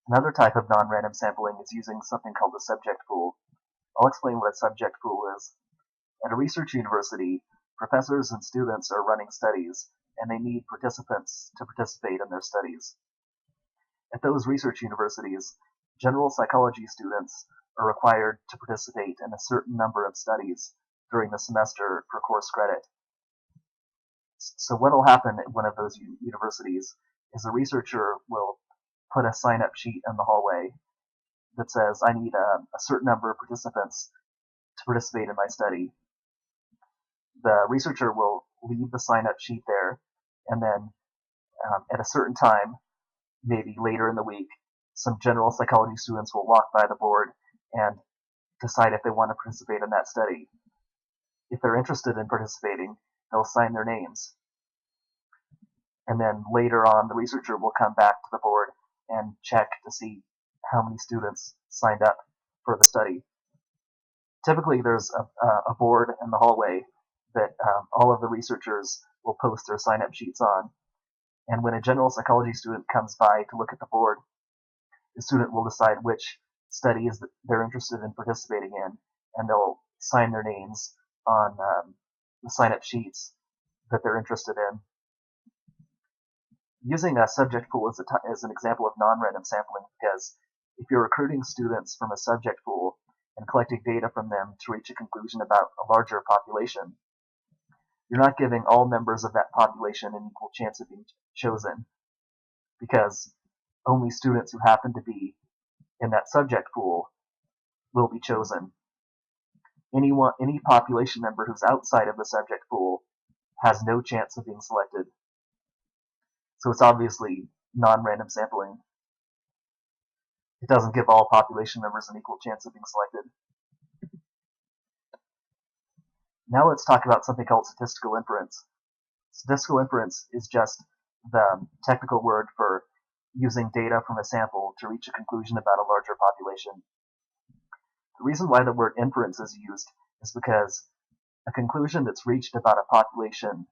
Another type of non-random sampling is using something called a subject pool. I'll explain what a subject pool is. At a research university, professors and students are running studies, and they need participants to participate in their studies. At those research universities, general psychology students are required to participate in a certain number of studies during the semester per course credit. So what will happen at one of those universities is a researcher will put a sign-up sheet in the hallway that says, I need a certain number of participants to participate in my study. The researcher will leave the sign-up sheet there, and then at a certain time, maybe later in the week, some general psychology students will walk by the board and decide if they want to participate in that study. If they're interested in participating, they'll sign their names. And then later on, the researcher will come back to the board and check to see how many students signed up for the study. Typically, there's a board in the hallway that all of the researchers will post their sign-up sheets on. And when a general psychology student comes by to look at the board, the student will decide which studies that they're interested in participating in, and they'll sign their names on the sign-up sheets that they're interested in. Using a subject pool is an example of non-random sampling because if you're recruiting students from a subject pool and collecting data from them to reach a conclusion about a larger population, you're not giving all members of that population an equal chance of being chosen, because only students who happen to be in that subject pool will be chosen. Any population member who's outside of the subject pool has no chance of being selected. So it's obviously non-random sampling. It doesn't give all population members an equal chance of being selected. Now let's talk about something called statistical inference. Statistical inference is just the technical word for using data from a sample to reach a conclusion about a larger population. The reason why the word inference is used is because a conclusion that's reached about a population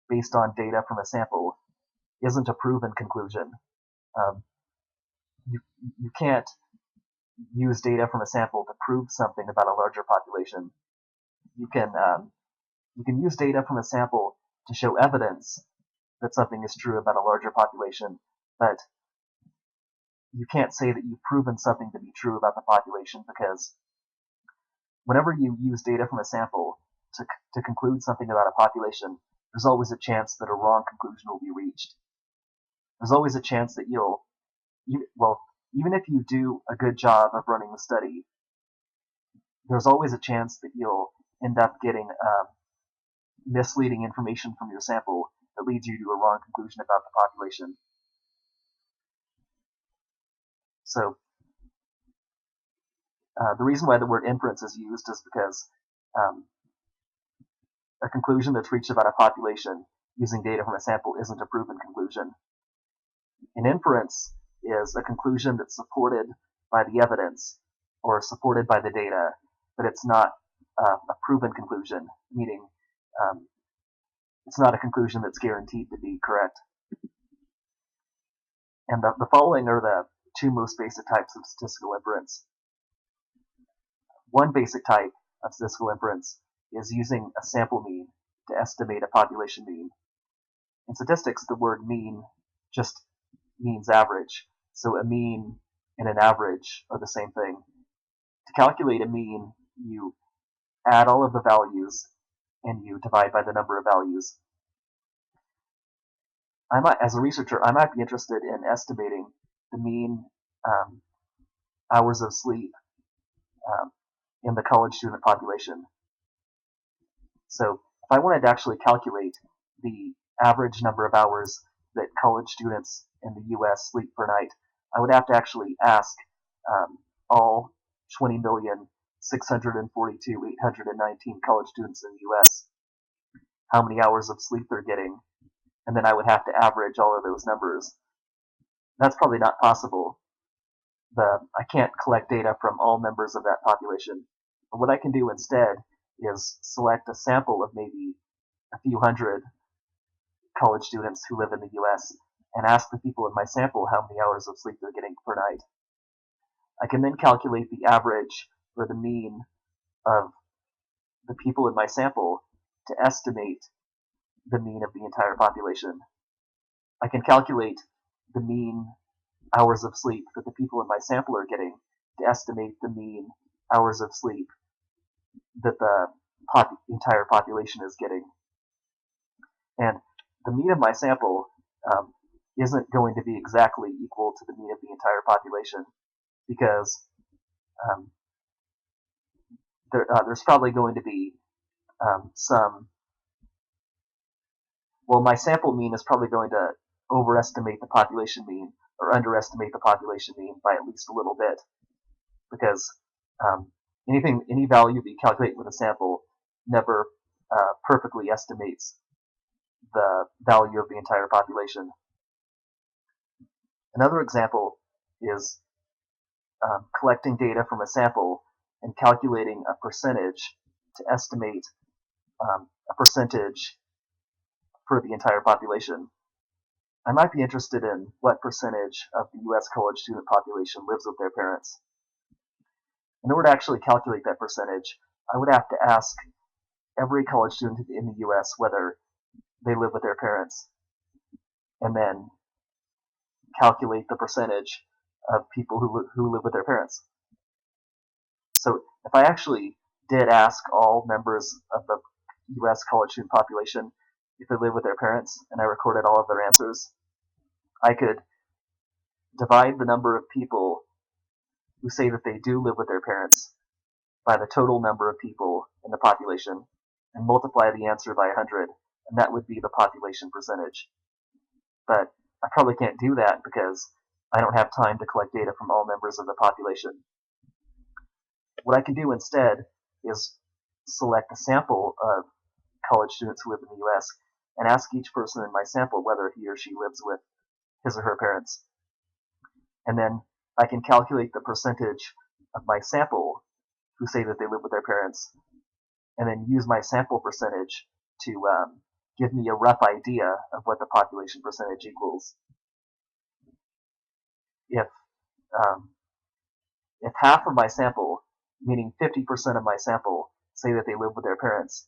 based on data from a sample isn't a proven conclusion. You can't use data from a sample to prove something about a larger population. You can use data from a sample to show evidence that something is true about a larger population, but you can't say that you've proven something to be true about the population, because whenever you use data from a sample to conclude something about a population, there's always a chance that a wrong conclusion will be reached. There's always a chance that even if you do a good job of running the study, there's always a chance that you'll end up getting misleading information from your sample that leads you to a wrong conclusion about the population. So the reason why the word inference is used is because a conclusion that's reached about a population using data from a sample isn't a proven conclusion. An inference is a conclusion that's supported by the evidence or supported by the data, but it's not a proven conclusion, meaning it's not a conclusion that's guaranteed to be correct. And the following are the two most basic types of statistical inference. One basic type of statistical inference is using a sample mean to estimate a population mean. In statistics, the word mean just means average, so a mean and an average are the same thing. To calculate a mean, you add all of the values and you divide by the number of values. As a researcher, I might be interested in estimating the mean hours of sleep in the college student population. So if I wanted to actually calculate the average number of hours that college students in the US sleep per night, I would have to actually ask all 20,642,819 college students in the US how many hours of sleep they're getting, and then I would have to average all of those numbers. That's probably not possible. I can't collect data from all members of that population. But what I can do instead is select a sample of maybe a few hundred college students who live in the US and ask the people in my sample how many hours of sleep they're getting per night. I can then calculate the average or the mean of the people in my sample to estimate the mean of the entire population. I can calculate the mean hours of sleep that the people in my sample are getting to estimate the mean hours of sleep that the entire population is getting. And the mean of my sample isn't going to be exactly equal to the mean of the entire population because there's probably going to be my sample mean is probably going to overestimate the population mean or underestimate the population mean by at least a little bit, because any value that you calculate with a sample never perfectly estimates the value of the entire population. Another example is collecting data from a sample and calculating a percentage to estimate a percentage for the entire population. I might be interested in what percentage of the U.S. college student population lives with their parents. In order to actually calculate that percentage, I would have to ask every college student in the U.S. whether they live with their parents, and then calculate the percentage of people who live with their parents. So if I actually did ask all members of the U.S. college student population if they live with their parents, and I recorded all of their answers, I could divide the number of people who say that they do live with their parents by the total number of people in the population and multiply the answer by 100, and that would be the population percentage. But I probably can't do that because I don't have time to collect data from all members of the population. What I can do instead is select a sample of college students who live in the U.S. and ask each person in my sample whether he or she lives with his or her parents. And then I can calculate the percentage of my sample who say that they live with their parents, and then use my sample percentage to give me a rough idea of what the population percentage equals. If half of my sample, meaning 50% of my sample, say that they live with their parents,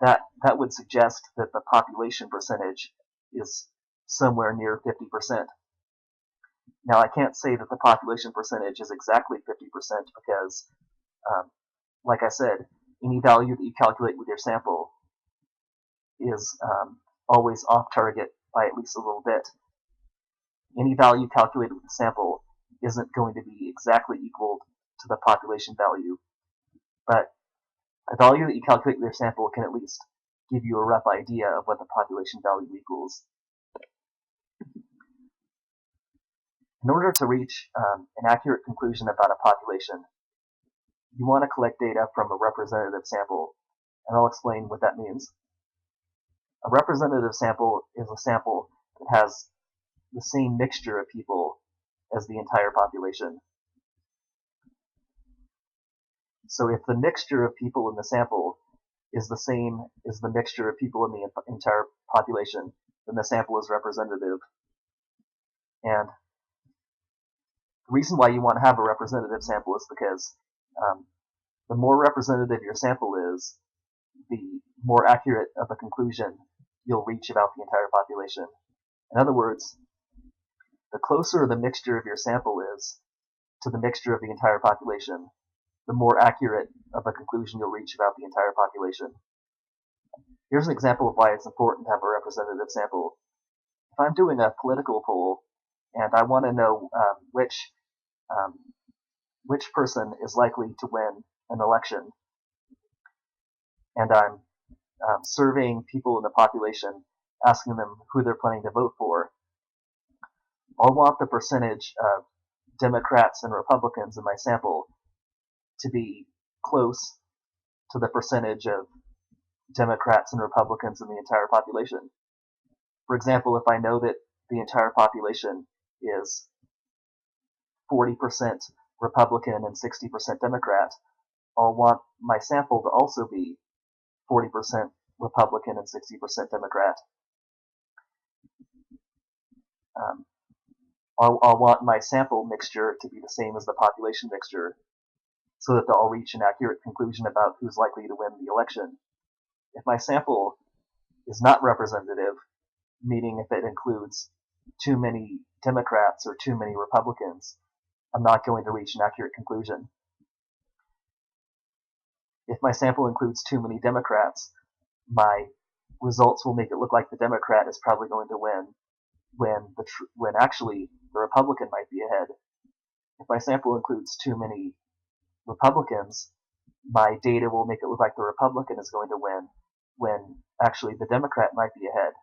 that would suggest that the population percentage is somewhere near 50%. Now, I can't say that the population percentage is exactly 50% because, like I said, any value that you calculate with your sample is always off target by at least a little bit. Any value calculated with the sample isn't going to be exactly equal to the population value, but a value that you calculate with your sample can at least give you a rough idea of what the population value equals. In order to reach an accurate conclusion about a population, you want to collect data from a representative sample, and I'll explain what that means. A representative sample is a sample that has the same mixture of people as the entire population. So if the mixture of people in the sample is the same as the mixture of people in the entire population, then the sample is representative. And the reason why you want to have a representative sample is because the more representative your sample is, the more accurate of a conclusion you'll reach about the entire population. In other words, the closer the mixture of your sample is to the mixture of the entire population, the more accurate of a conclusion you'll reach about the entire population. Here's an example of why it's important to have a representative sample. If I'm doing a political poll and I want to know which person is likely to win an election, and I'm surveying people in the population, asking them who they're planning to vote for, I'll want the percentage of Democrats and Republicans in my sample to be close to the percentage of Democrats and Republicans in the entire population. For example, if I know that the entire population is 40% Republican and 60% Democrat, I'll want my sample to also be 40% Republican and 60% Democrat. I'll want my sample mixture to be the same as the population mixture, so that I'll reach an accurate conclusion about who's likely to win the election. If my sample is not representative, meaning if it includes too many Democrats or too many Republicans, I'm not going to reach an accurate conclusion. If my sample includes too many Democrats, my results will make it look like the Democrat is probably going to win, when actually the Republican might be ahead. If my sample includes too many Republicans, my data will make it look like the Republican is going to win, when actually the Democrat might be ahead.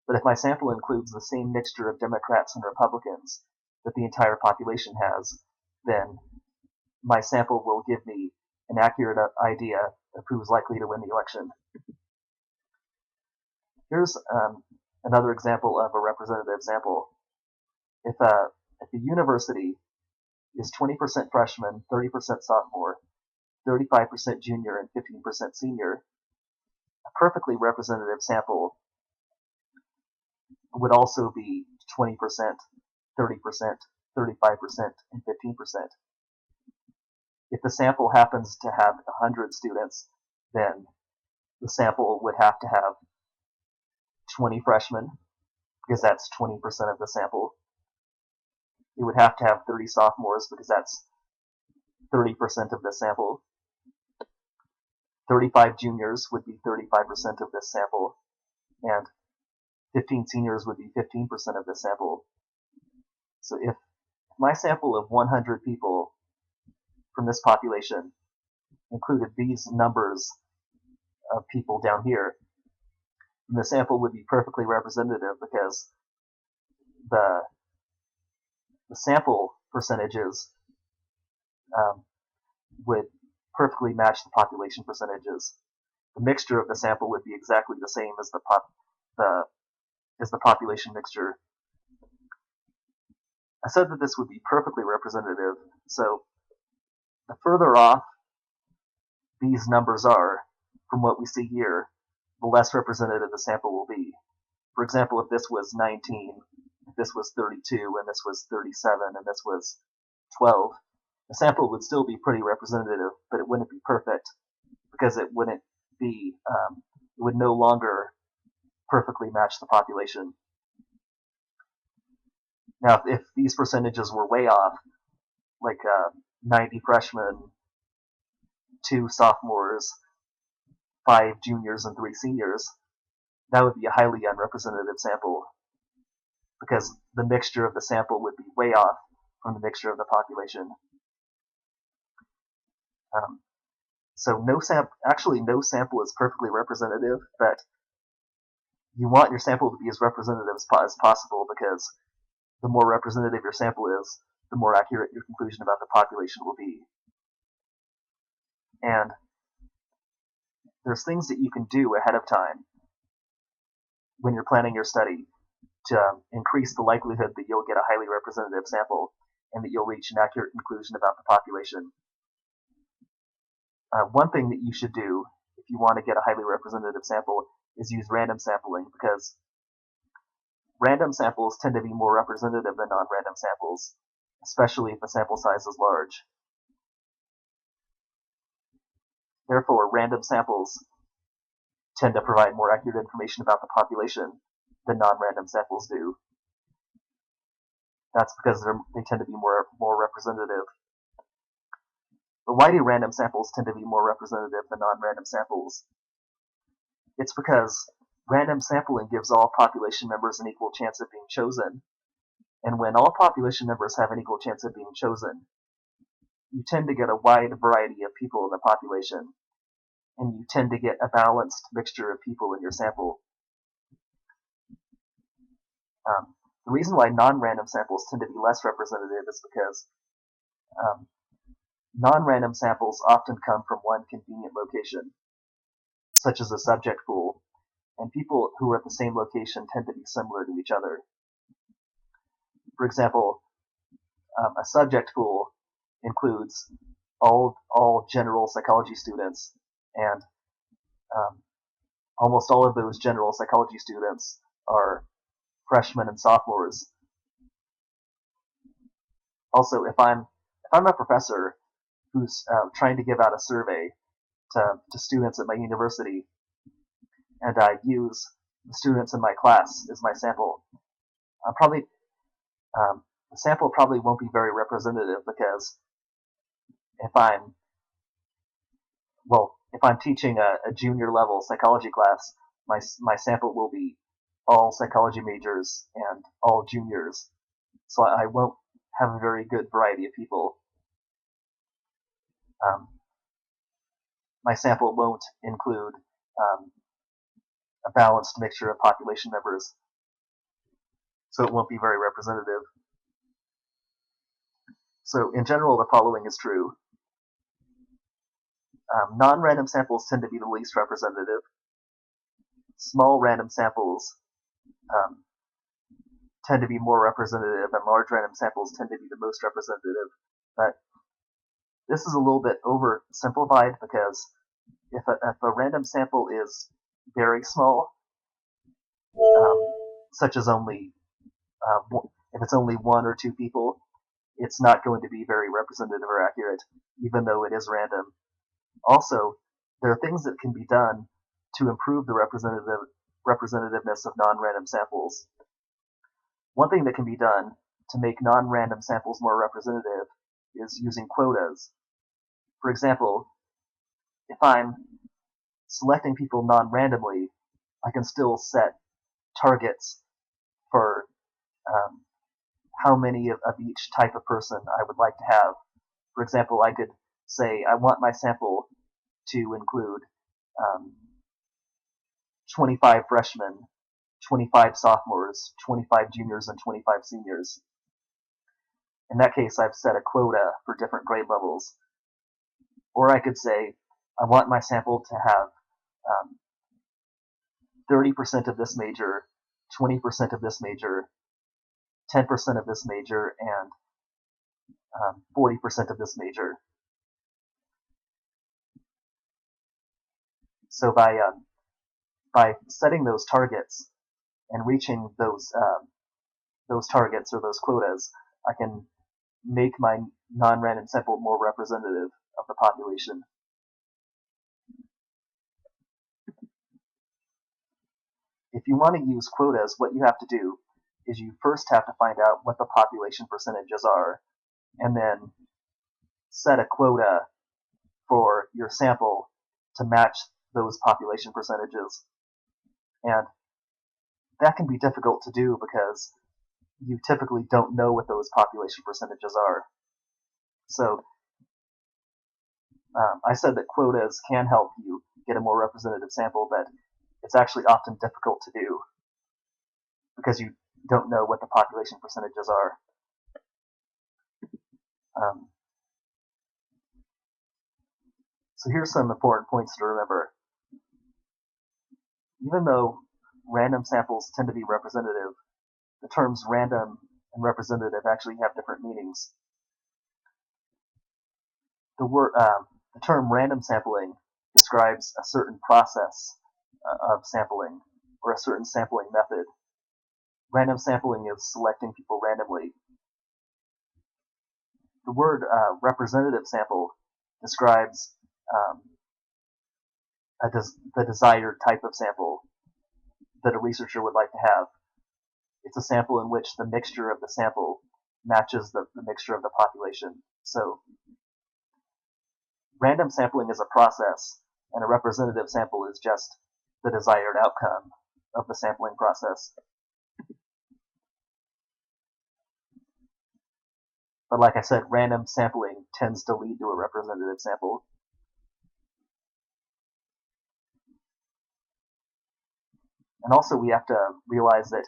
But if my sample includes the same mixture of Democrats and Republicans that the entire population has, then my sample will give me an accurate idea of who's likely to win the election. Here's another example of a representative sample. If a university is 20% freshman, 30% sophomore, 35% junior, and 15% senior, a perfectly representative sample would also be 20%, 30%, 35%, and 15%. If the sample happens to have 100 students, then the sample would have to have 20 freshmen, because that's 20% of the sample. It would have to have 30 sophomores, because that's 30% of the sample. 35 juniors would be 35% of this sample, and 15 seniors would be 15% of the sample. So if my sample of 100 people from this population included these numbers of people down here, then the sample would be perfectly representative, because the sample percentages would perfectly match the population percentages. The mixture of the sample would be exactly the same as the population mixture. I said that this would be perfectly representative, so the further off these numbers are from what we see here, the less representative the sample will be. For example, if this was 19, if this was 32, and this was 37, and this was 12, the sample would still be pretty representative, but it wouldn't be perfect, because it would no longer perfectly match the population. Now, if these percentages were way off, like 90 freshmen, 2 sophomores, 5 juniors, and 3 seniors, that would be a highly unrepresentative sample, because the mixture of the sample would be way off from the mixture of the population. So no sample is perfectly representative, but you want your sample to be as representative as possible, because the more representative your sample is, the more accurate your conclusion about the population will be. And there's things that you can do ahead of time when you're planning your study to increase the likelihood that you'll get a highly representative sample and that you'll reach an accurate conclusion about the population. One thing that you should do if you want to get a highly representative sample is use random sampling, because random samples tend to be more representative than non-random samples, especially if the sample size is large. Therefore, random samples tend to provide more accurate information about the population than non-random samples do. That's because they tend to be more representative. But why do random samples tend to be more representative than non-random samples? It's because random sampling gives all population members an equal chance of being chosen. And when all population members have an equal chance of being chosen, you tend to get a wide variety of people in the population, and you tend to get a balanced mixture of people in your sample. The reason why non-random samples tend to be less representative is because non-random samples often come from one convenient location, such as a subject pool, and people who are at the same location tend to be similar to each other. For example, a subject pool includes all general psychology students, and almost all of those general psychology students are freshmen and sophomores, Also, if I'm a professor who's trying to give out a survey to students at my university, and I use the students in my class as my sample, I'm probably the sample probably won't be very representative, because if I'm if I'm teaching a junior level psychology class, my sample will be all psychology majors and all juniors, so I won't have a very good variety of people. Um, my sample won't include a balanced mixture of population members, so it won't be very representative. So in general, the following is true. Non-random samples tend to be the least representative. Small random samples um, tend to be more representative, and large random samples tend to be the most representative. But this is a little bit oversimplified, because if a random sample is very small, such as if it's only one or two people, it's not going to be very representative or accurate, even though it is random. Also, there are things that can be done to improve the representativeness of non-random samples. One thing that can be done to make non-random samples more representative is using quotas. For example, if I'm selecting people non-randomly, I can still set targets for how many of each type of person I would like to have. For example, I could say I want my sample to include 25 freshmen, 25 sophomores, 25 juniors, and 25 seniors. In that case, I've set a quota for different grade levels. Or I could say I want my sample to have 30% of this major, 20% of this major, 10% of this major, and 40% of this major. So by setting those targets and reaching those targets or those quotas, I can make my non-random sample more representative of the population. If you want to use quotas, what you have to do is you first have to find out what the population percentages are, and then set a quota for your sample to match those population percentages. And that can be difficult to do, because you typically don't know what those population percentages are. So I said that quotas can help you get a more representative sample, but it's actually often difficult to do, because you don't know what the population percentages are. So here's some important points to remember. Even though random samples tend to be representative, the terms random and representative actually have different meanings. The term random sampling describes a certain process of sampling, or a certain sampling method. Random sampling is selecting people randomly. The word representative sample describes the desired type of sample that a researcher would like to have. It's a sample in which the mixture of the sample matches the mixture of the population. So random sampling is a process, and a representative sample is just the desired outcome of the sampling process. But like I said, random sampling tends to lead to a representative sample. And also we have to realize that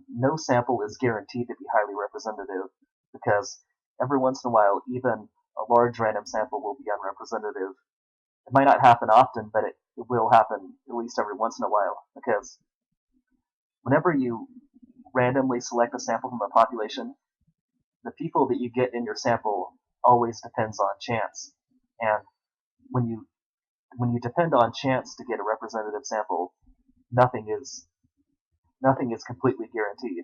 no sample is guaranteed to be highly representative, because every once in a while, even a large random sample will be unrepresentative. It might not happen often, but it will happen at least every once in a while, because whenever you randomly select a sample from a population, the people that you get in your sample always depends on chance. And when you depend on chance to get a representative sample, nothing is completely guaranteed.